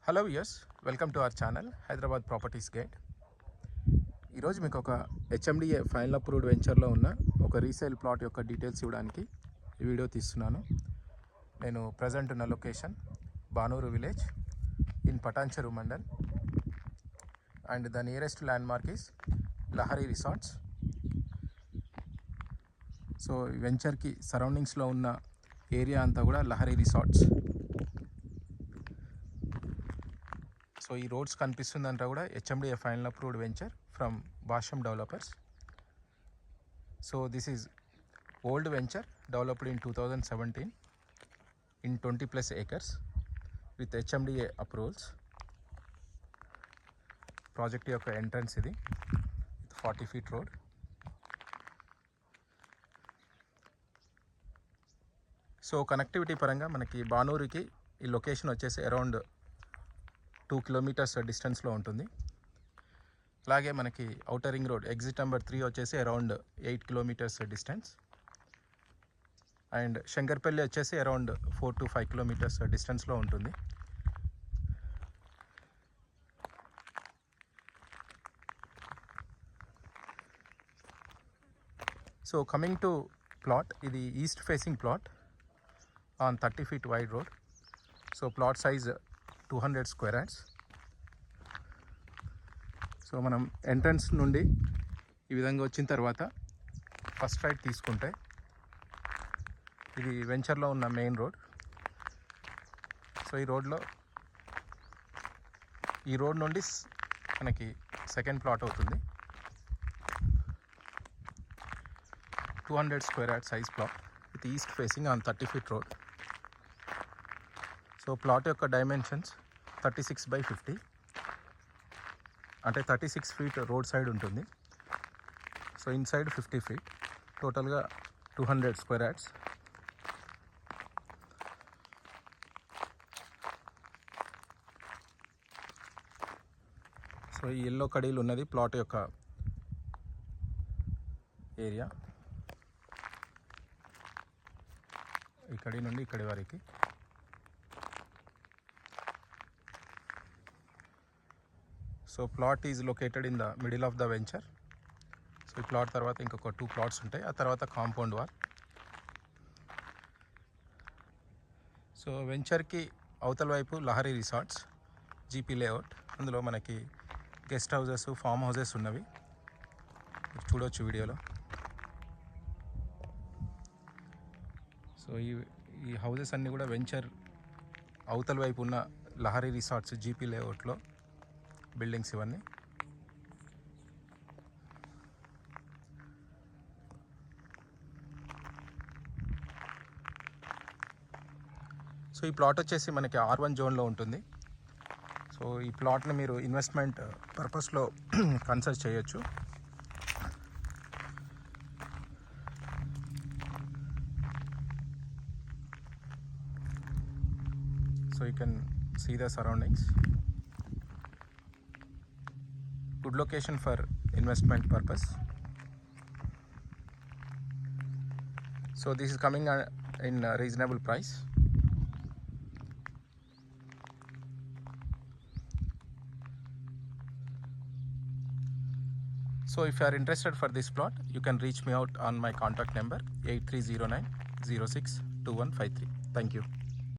Hello viewers, welcome to our channel Hyderabad properties guide. ఈరోజు మీకు ఒక హెచ్ఎండిఏ ఫైనల్ అప్రూవ్డ్ వెంచర్లో ఉన్న ఒక రీసేల్ ప్లాట్ యొక్క డీటెయిల్స్ ఇవ్వడానికి ఈ వీడియో తీస్తున్నాను. నేను ప్రజెంట్ ఉన్న location Banuru village in Patancheru mandal and the nearest land mark is Lahari resorts. So ఈ వెంచర్కి సరౌండింగ్స్లో ఉన్న ఏరియా అంతా కూడా లహరి రిసార్ట్స్. సో ఈ రోడ్స్ కనిపిస్తుందంతా కూడా HMDA final approved venture from Bhashyam developers. So this is old venture developed in 2017 in 20+ acres with HMDA approvals. Project యొక్క entrance ఇది with 40 feet road. So connectivity పరంగా మనకి బానూరుకి ఈ లొకేషన్ వచ్చేసి అరౌండ్ 2 kilometers డిస్టెన్స్లో ఉంటుంది. అలాగే మనకి outer ring road exit number 3 వచ్చేసి around 8 kilometers distance and Shankarpalli వచ్చేసి అరౌండ్ 4 to 5 kilometers డిస్టెన్స్లో ఉంటుంది. సో కమింగ్ టు ప్లాట్, ఇది east facing plot on 30 feet wide road. So plot size 200 square yards. So మనం ఎంట్రన్స్ నుండి ఈ విధంగా వచ్చిన తర్వాత ఫస్ట్ రైట్ తీసుకుంటే ఇది వెంచర్లో ఉన్న మెయిన్ రోడ్. సో ఈ రోడ్ నుండి మనకి సెకండ్ ప్లాట్ అవుతుంది. 200 square yards size plot with east facing on 30 feet road. So plot యొక్క డైమెన్షన్స్ 36/50, అంటే 36 feet రోడ్ సైడ్ ఉంటుంది. సో ఇన్సైడ్ 50 feet, టోటల్గా 200 square yards. సో ఈ ఎల్లో కడీలు ఉన్నది ప్లాట్ యొక్క ఏరియా. ఇక్కడి నుండి ఇక్కడి వరకు. So plot is located in the middle of the venture. So ఈ ప్లాట్ తర్వాత ఇంకొక 2 plots ఉంటాయి, ఆ తర్వాత కాంపౌండ్ వాల్. సో వెంచర్కి అవతల వైపు లహరి రిసార్ట్స్ జీపీ లేఅవుట్. అందులో మనకి గెస్ట్ హౌసెస్, ఫామ్ హౌసెస్ ఉన్నవి, చూడవచ్చు వీడియోలో. సో ఈ హౌసెస్ అన్నీ కూడా వెంచర్ అవతల వైపు ఉన్న లహరి రిసార్ట్స్ జీపీ లేఅవుట్లో బిల్డింగ్స్ ఇవన్నీ. సో ఈ ప్లాట్ వచ్చేసి మనకి R1 జోన్లో ఉంటుంది. సో ఈ ప్లాట్ని మీరు ఇన్వెస్ట్మెంట్ పర్పస్లో కన్సిడర్ చేయొచ్చు. So you can see the surroundings. Good location for investment purpose. So this is coming in a reasonable price. So if you are interested for this plot, you can reach me out on my contact number 8309 062153. Thank you.